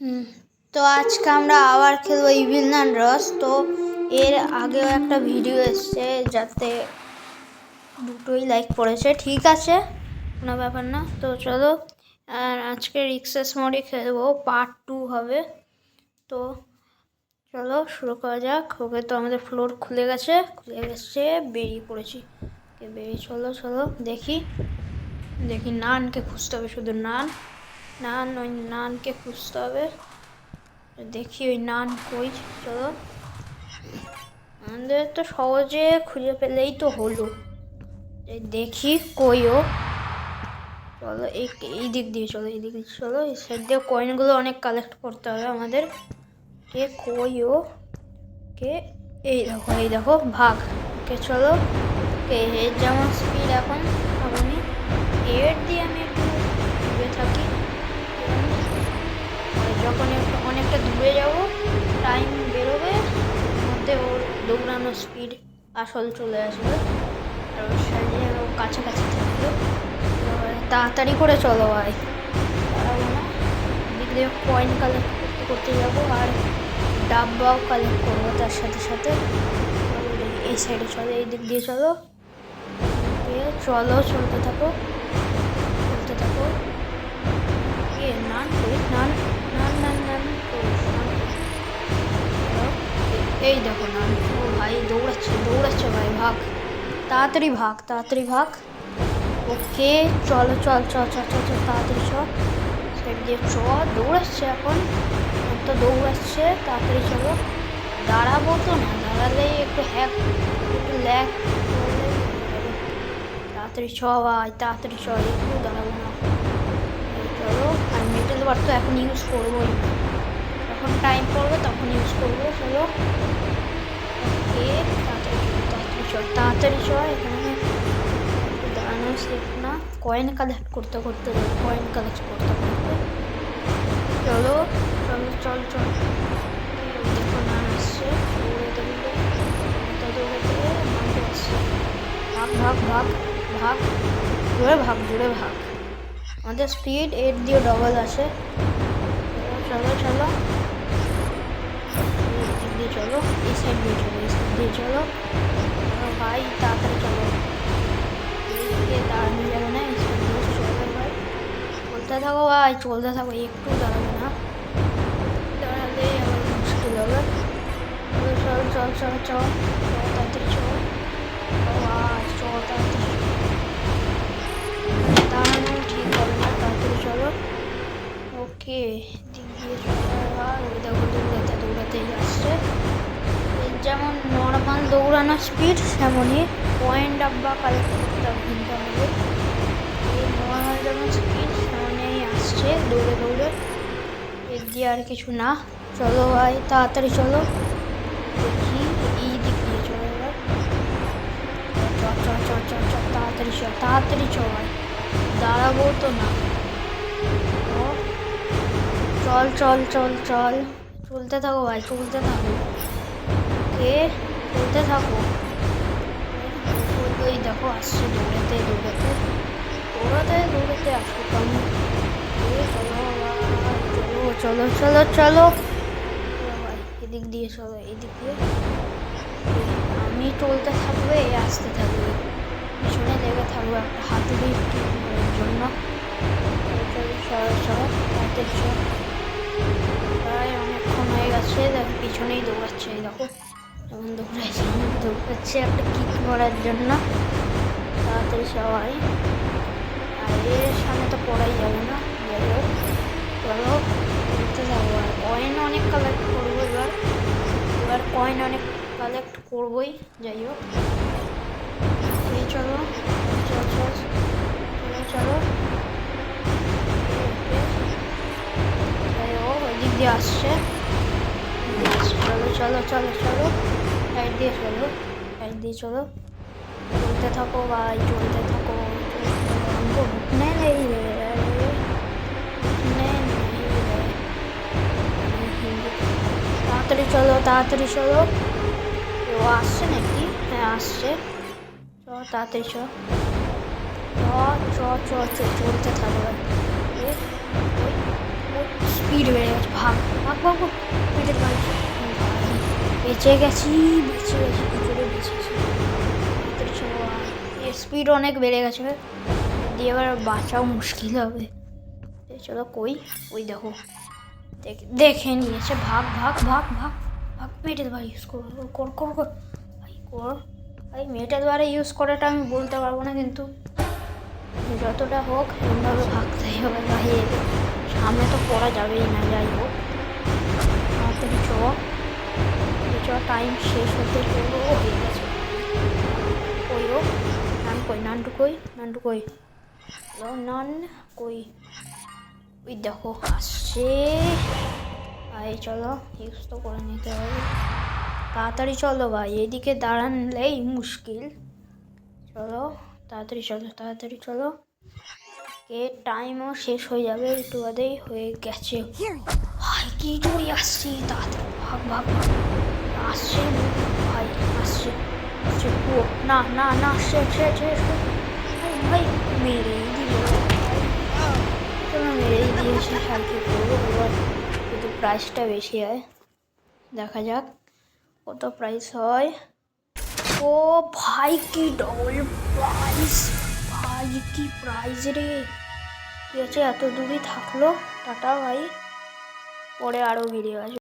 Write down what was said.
হুম, তো আজকে আমরা আবার খেলবো ইভিল নান রস। তো এর আগেও একটা ভিডিও এসছে যাতে দুটোই লাইক পড়েছে, ঠিক আছে, কোনো ব্যাপার না। তো চলো, আর আজকে রিক্সেস মোডে খেলবো, পার্ট 2 হবে। তো চলো শুরু করা যাক। ওকে, তো আমাদের ফ্লোর খুলে গেছে, বেরিয়ে পড়েছি। ওকে, বেরিয়ে চলো চলো দেখি নানকে খুঁজতে হবে, শুধু ওই নানকে খুঁজতে হবে। দেখি ওই নান কই। চলো, আমাদের তো সহজে খুঁজে পেলেই তো হলো। দেখি কই ও। চলো এই দিক দিয়ে চলো, এই সাইড দিয়ে কয়েনগুলো অনেক কালেক্ট করতে হবে আমাদের। কে কই ও, কে এই দেখো ভাগ। ওকে চলো, এর যেমন স্পিড এখন আমি এর দিয়ে আমি একটু দূরে থাকি। যখন একটু অনেকটা দূরে যাবো, টাইম বেরোবে, মধ্যে ওর দৌড়ানো স্পিড আসল চলে আসবে, আর ওর সাইডে ও কাছাকাছি থাকবে। তাড়াতাড়ি করে চলো ভাই, দাঁড়াবো না। দিক দিয়ে কয়েন কালেক্ট করতে যাবো, আর ডাব্বাও কালেক্ট করবো তার সাথে সাথে। এই সাইডে চলো, এই দিক দিয়ে চলো, চলতে থাকো। এই দেখো নান, ও ভাই দৌড়াচ্ছে ভাই, ভাগ, তাড়াতাড়ি ভাগ। ওকে চলো, চল তাড়াতাড়ি সাইড দিয়ে দৌড়াচ্ছে এখন, তো দৌড়াচ্ছে, তাড়াতাড়ি চলো। দাঁড়াবো তো না, দাঁড়ালেই একটু ল্যাগ। তাড়াতাড়ি ভাই, তাড়াতাড়ি একটু দাঁড়াবো না। চলো, আর মেটাল বার তো এখন ইউজ করবোই না, যখন টাইম পড়বে তখন ইউজ করবো। চলো, ওকে, তাড়াতাড়ি এখানে একটু দাঁড়ানো সেফ না। কয়েন কালেক্ট করতে চলো, দেখো না আসছে, ভাগ, জোরে ভাগ। আমাদের স্পিড 8 দিয়ে ডবল আসে। চলো এই সাইড দিয়ে চলো ভাই, তাড়াতাড়ি চলো। দাঁড়ানো যাবে না, এই সাইড দিয়ে চলো ভাই, চলতে থাকো একটু দাঁড়াবে না, দাঁড়ালেই আবার মুশকিল হবে। চল তাড়াতাড়ি দাঁড়ানো ঠিক হবে না, তাড়াতাড়ি চলো। ওকে, দিক দিয়ে চলো। দৌড়াতেই আসছে, যেমন নর্মাল দৌড়ানোর স্পিড তেমনই পয়েন্ট ডাব্বা কালেক্ট করতে হবে। এই নর্মাল যেমন স্পিড তেমনই আসছে দৌড়ে, এর দিয়ে আর কিছু না। চলো ভাই, তাড়াতাড়ি চলো। দেখি এই দিক দিয়ে চলো এবার। তাড়াতাড়ি ভাই, দাঁড়াবো তো না। চল চলতে থাকো ভাই, চলতে থাকো। ওই দেখো আসছে, দৌড়াতে আসো কেমন। চলো ভাই, এদিক দিয়ে আমি চলতে থাকবে, আসতে থাকবে, পিছনে লেগে থাকবে একটা হাতুড়ির জন্য। প্রায় অনেকক্ষণ হয়ে গেছে, পিছনেই দৌড়াচ্ছে, এই দেখো যখন দৌড়াচ্ছে একটা কিক করার জন্য। তাড়াতাড়ি সবাই, আর এর সামনে তো পড়াই যাবে না। চলো ঘুরতে যাবো, আর কয়েন অনেক কালেক্ট করবো এবার কয়েন অনেক কালেক্ট করবোই, যাই হোক। চলো ওইদিক দিয়ে আসছে, চলো সাইড দিয়ে চলো, চলতে থাকো ভাই, তাড়াতাড়ি চলো। ও আসছে নাকি? হ্যাঁ আসছে, তাড়াতাড়ি চলতে থাকো। স্পিড বেড়ে গেছে, ভাগ ভাগ ভাগ ভাগ। পেটের ভাই বেঁচে গেছি কি করে বেঁচেছি। স্পিড অনেক বেড়ে গেছে, দিয়ে এবার বাঁচাও মুশকিল হবে। চলো কই, ওই দেখো দেখে নিয়েছে, ভাগ ভাগ ভাগ ভাগ ভাগ। মেটের বার ইউজ কর কর কর কর ভাই কর ভাই। মেটের দ্বারা ইউজ করাটা আমি বলতে পারবো না, কিন্তু যতটা হোক এমনভাবে ভাগতেই হবে ভাই। সামনে তো পড়া যাবেই না, যাই হোক তাড়াতাড়ি চ, টাইম শেষ হতে চলো। হয়ে গেছে কই ও নান্টু কই নান কই, ওই দেখো আসছে ভাই। চলো ইউজ তো করে নিতে হবে, তাড়াতাড়ি চলো ভাই, এদিকে দাঁড়ানলেই মুশকিল। চলো তাড়াতাড়ি চলো, কে টাইমও শেষ হয়ে যাবে, একটু বাদেই হয়ে গেছে ভাই। কি জোরে আসছি, তাড়াতাড়ি ভাগ ভাগ আসছে ভাই, আসছে না না না, শেষ ভাই মেরেই দিল, মেরেই দিয়েছে। আর কি করবো এবার, যদি প্রাইসটা বেশি হয়, দেখা যাক কত প্রাইস হয়। ও ভাই কি ডবল প্রাইস, ভাই কি প্রাইস রে। ঠিক আছে, এত দূরই থাকলো, টাটা ভাই, পরে আরও ভিডিও আসবে।